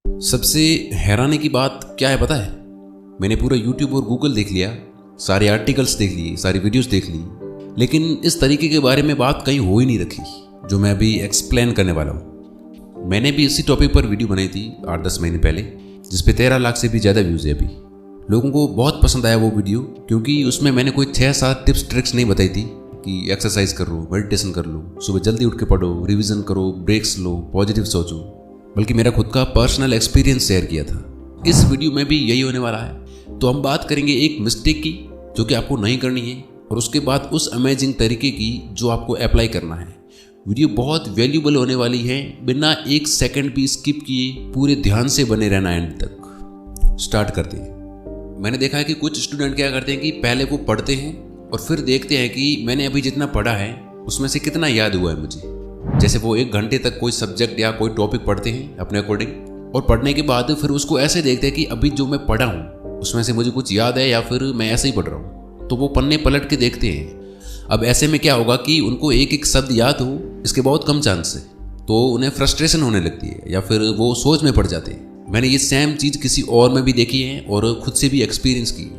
सबसे हैरानी की बात क्या है पता है? मैंने पूरा यूट्यूब और गूगल देख लिया, सारे आर्टिकल्स देख लिए, सारी वीडियोस देख ली, लेकिन इस तरीके के बारे में बात कहीं हो ही नहीं रखी जो मैं अभी एक्सप्लेन करने वाला हूँ। मैंने भी इसी टॉपिक पर वीडियो बनाई थी 8-10 महीने पहले, जिस पे 13 लाख से भी ज़्यादा व्यूज़ है अभी। लोगों को बहुत पसंद आया वो वीडियो, क्योंकि उसमें मैंने कोई 6-7 टिप्स ट्रिक्स नहीं बताई थी कि एक्सरसाइज कर लो, मेडिटेशन कर लो, सुबह जल्दी उठ के पढ़ो, रिविज़न करो, ब्रेक्स लो, पॉजिटिव सोचो, बल्कि मेरा खुद का पर्सनल एक्सपीरियंस शेयर किया था। इस वीडियो में भी यही होने वाला है। तो हम बात करेंगे एक मिस्टेक की जो कि आपको नहीं करनी है, और उसके बाद उस अमेजिंग तरीके की जो आपको अप्लाई करना है। वीडियो बहुत वैल्यूबल होने वाली है, बिना एक सेकंड भी स्किप किए पूरे ध्यान से बने रहना एंड तक। स्टार्ट करते हैं। मैंने देखा है कि कुछ स्टूडेंट क्या करते हैं कि पहले वो पढ़ते हैं और फिर देखते हैं कि मैंने अभी जितना पढ़ा है उसमें से कितना याद हुआ है मुझे। जैसे वो 1 घंटे तक कोई सब्जेक्ट या कोई टॉपिक पढ़ते हैं अपने अकॉर्डिंग, और पढ़ने के बाद फिर उसको ऐसे देखते हैं कि अभी जो मैं पढ़ा हूँ उसमें से मुझे कुछ याद है या फिर मैं ऐसे ही पढ़ रहा हूँ। तो वो पन्ने पलट के देखते हैं। अब ऐसे में क्या होगा कि उनको एक एक शब्द याद हो, इसके बहुत कम चांस है, तो उन्हें फ्रस्ट्रेशन होने लगती है या फिर वो सोच में पड़ जाते हैं। मैंने ये सेम चीज़ किसी और में भी देखी है और खुद से भी एक्सपीरियंस की।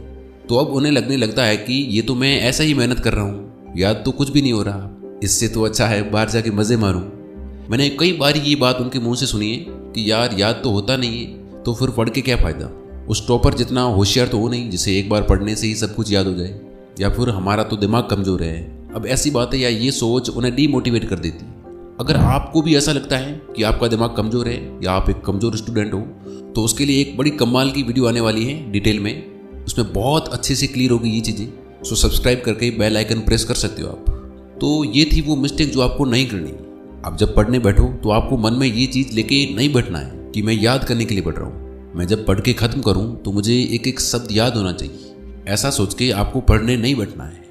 तो अब उन्हें लगने लगता है कि ये तो मैं ऐसा ही मेहनत कर रहा हूँ, याद तो कुछ भी नहीं हो रहा, इससे तो अच्छा है बाहर जाके मज़े मारूं। मैंने कई बार ये बात उनके मुंह से सुनी है कि यार याद तो होता नहीं है, तो फिर पढ़ के क्या फ़ायदा। उस टॉपर जितना होशियार तो हो नहीं जिसे एक बार पढ़ने से ही सब कुछ याद हो जाए, या फिर हमारा तो दिमाग कमज़ोर है। अब ऐसी बातें या ये सोच उन्हें डीमोटिवेट कर देती है। अगर आपको भी ऐसा लगता है कि आपका दिमाग कमज़ोर है या आप एक कमज़ोर स्टूडेंट हो, तो उसके लिए एक बड़ी कमाल की वीडियो आने वाली है डिटेल में। उसमें बहुत अच्छे से क्लियर होगी ये चीज़ें। सो सब्सक्राइब करके बेल आइकन प्रेस कर सकते हो आप। तो ये थी वो मिस्टेक जो आपको नहीं करनी। अब जब पढ़ने बैठो तो आपको मन में ये चीज़ लेके नहीं बैठना है कि मैं याद करने के लिए पढ़ रहा हूँ। मैं जब पढ़ के ख़त्म करूँ तो मुझे एक एक शब्द याद होना चाहिए, ऐसा सोच के आपको पढ़ने नहीं बैठना है।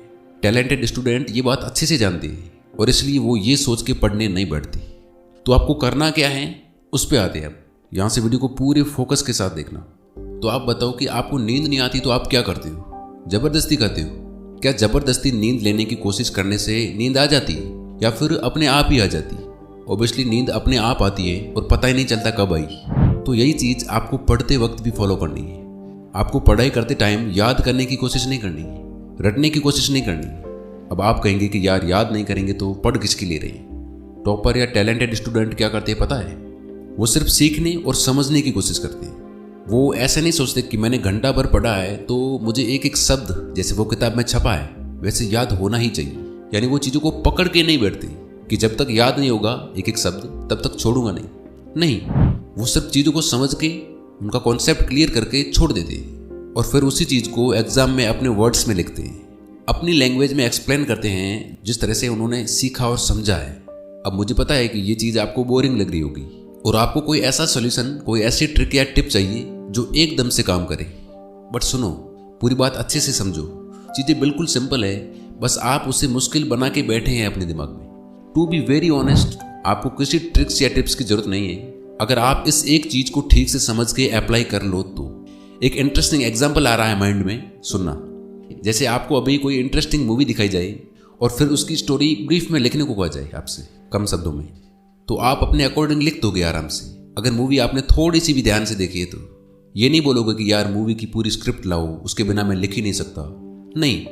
टैलेंटेड स्टूडेंट ये बात अच्छे से जानते हैं और इसलिए वो ये सोच के पढ़ने नहीं बैठते। तो आपको करना क्या है उस पर आते हैं। अब यहाँ से वीडियो को पूरे फोकस के साथ देखना। तो आप बताओ कि आपको नींद नहीं आती तो आप क्या करते हो? ज़बरदस्ती करते हो? क्या ज़बरदस्ती नींद लेने की कोशिश करने से नींद आ जाती है या फिर अपने आप ही आ जाती है? ऑब्वियसली नींद अपने आप आती है और पता ही नहीं चलता कब आई। तो यही चीज़ आपको पढ़ते वक्त भी फॉलो करनी है। आपको पढ़ाई करते टाइम याद करने की कोशिश नहीं करनी है, रटने की कोशिश नहीं करनी है। अब आप कहेंगे कि यार याद नहीं करेंगे तो पढ़ किसके लिए रहे हैं? टॉपर या टैलेंटेड स्टूडेंट क्या करते हैं पता है? वो सिर्फ सीखने और समझने की कोशिश करते हैं। वो ऐसे नहीं सोचते कि मैंने घंटा भर पढ़ा है तो मुझे एक एक शब्द जैसे वो किताब में छपा है वैसे याद होना ही चाहिए। यानी वो चीज़ों को पकड़ के नहीं बैठते कि जब तक याद नहीं होगा एक एक शब्द तब तक छोड़ूंगा नहीं। वो सब चीज़ों को समझ के उनका कॉन्सेप्ट क्लियर करके छोड़ देते हैं और फिर उसी चीज़ को एग्जाम में अपने वर्ड्स में लिखते हैं, अपनी लैंग्वेज में एक्सप्लेन करते हैं जिस तरह से उन्होंने सीखा और समझा है। अब मुझे पता है कि ये चीज़ आपको बोरिंग लग रही होगी और आपको कोई ऐसा सॉल्यूशन, कोई ऐसी ट्रिक या टिप चाहिए जो एकदम से काम करे। बट सुनो, पूरी बात अच्छे से समझो। चीज़ें बिल्कुल सिंपल है, बस आप उसे मुश्किल बना के बैठे हैं अपने दिमाग में। टू बी वेरी ऑनेस्ट, आपको किसी ट्रिक्स या टिप्स की जरूरत नहीं है। अगर आप इस एक चीज़ को ठीक से समझ के अप्लाई कर लो तो। एक इंटरेस्टिंग एग्जाम्पल आ रहा है माइंड में, सुनना। जैसे आपको अभी कोई इंटरेस्टिंग मूवी दिखाई जाए और फिर उसकी स्टोरी ब्रीफ में लिखने को कहा जाए आपसे कम शब्दों में, तो आप अपने अकॉर्डिंग लिख दोगे आराम से। अगर मूवी आपने थोड़ी सी भी ध्यान से देखी है तो ये नहीं बोलोगे कि यार मूवी की पूरी स्क्रिप्ट लाओ, उसके बिना मैं लिख ही नहीं सकता। नहीं,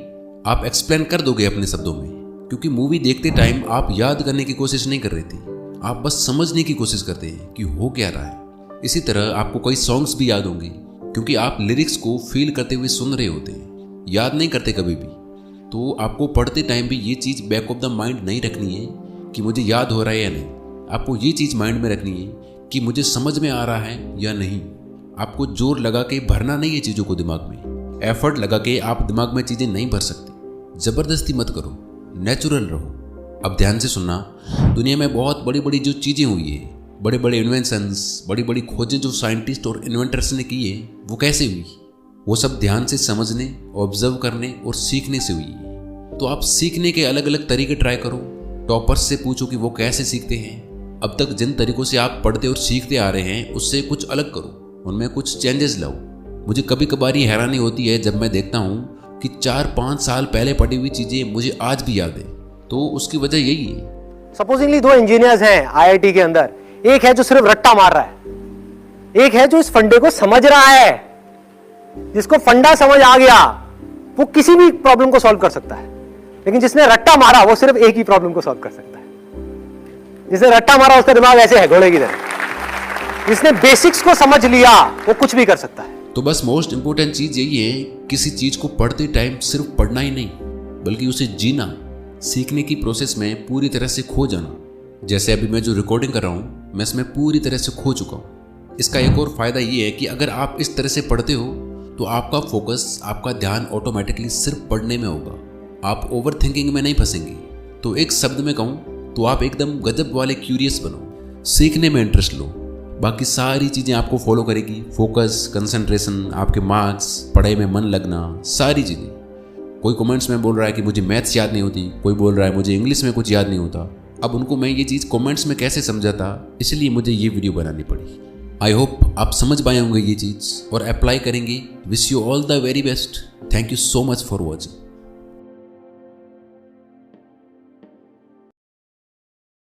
आप एक्सप्लेन कर दोगे अपने शब्दों में, क्योंकि मूवी देखते टाइम आप याद करने की कोशिश नहीं कर रहे थे, आप बस समझने की कोशिश करते हैं कि हो क्या रहा है। इसी तरह आपको कई सॉन्ग्स भी याद होंगे क्योंकि आप लिरिक्स को फील करते हुए सुन रहे होते हैं, याद नहीं करते कभी भी। तो आपको पढ़ते टाइम भी ये चीज़ बैक ऑफ द माइंड नहीं रखनी है कि मुझे याद हो रहा है या नहीं। आपको ये चीज़ माइंड में रखनी है कि मुझे समझ में आ रहा है या नहीं। आपको जोर लगा के भरना नहीं है चीज़ों को दिमाग में। एफर्ट लगा के आप दिमाग में चीज़ें नहीं भर सकते। ज़बरदस्ती मत करो, नेचुरल रहो। अब ध्यान से सुनना। दुनिया में बहुत बड़ी बड़ी जो चीज़ें हुई है, बड़े बड़े इन्वेंशंस, बड़ी बड़ी खोजें जो साइंटिस्ट और इन्वेंटर्स ने की है, वो कैसे हुई? वो सब ध्यान से समझने, ऑब्जर्व करने और सीखने से हुई है। तो आप सीखने के अलग अलग तरीके ट्राई करो। टॉपर्स से पूछो कि वो कैसे सीखते हैं। अब तक जिन तरीकों से आप पढ़ते और सीखते आ रहे हैं उससे कुछ अलग करो, उनमें कुछ चेंजेस लाओ। मुझे कभी कभार ये हैरानी होती है जब मैं देखता हूँ कि 4-5 साल पहले पढ़ी हुई चीज़ें मुझे आज भी याद है। तो उसकी वजह यही है। सपोजिंगली 2 इंजीनियर्स हैं आईआईटी के अंदर, एक है जो सिर्फ रट्टा मार रहा है एक है जो इस फंडे को समझ रहा है, जिसको फंडा समझ आ गया वो किसी भी प्रॉब्लम को सॉल्व कर सकता है। लेकिन जिसने रट्टा मारा वो सिर्फ एक ही प्रॉब्लम को सॉल्व कर सकता है। जिसने रट्टा मारा उसका दिमाग ऐसे है घोड़े की तरह। जिसने बेसिक्स को समझ लिया वो कुछ भी कर सकता है। तो बस मोस्ट इंपोर्टेंट चीज यही है, किसी चीज को पढ़ते टाइम सिर्फ पढ़ना ही नहीं बल्कि उसे जीना, सीखने की प्रोसेस में पूरी तरह से खो जाना। जैसे अभी मैं जो रिकॉर्डिंग कर रहा हूँ मैं इसमें पूरी तरह से खो चुका हूँ। इसका एक और फायदा ये है कि अगर आप इस तरह से पढ़ते हो तो आपका फोकस, आपका ध्यान ऑटोमेटिकली सिर्फ पढ़ने में होगा। आप ओवर थिंकिंग में नहीं फंसेंगे। तो एक शब्द में कहूँ तो आप एकदम गजब वाले क्यूरियस बनो, सीखने में इंटरेस्ट लो, बाकी सारी चीज़ें आपको फॉलो करेगी। फोकस, कंसंट्रेशन, आपके मार्क्स, पढ़ाई में मन लगना, सारी चीज़ें। कोई कमेंट्स में बोल रहा है कि मुझे मैथ्स याद नहीं होती, कोई बोल रहा है मुझे इंग्लिश में कुछ याद नहीं होता। अब उनको मैं ये चीज़ कमेंट्स में कैसे समझाता, इसलिए मुझे ये वीडियो बनानी पड़ी। आई होप आप समझ पाए होंगे ये चीज़ और अप्लाई करेंगे। Wish you all the very best. Thank you so much for watching.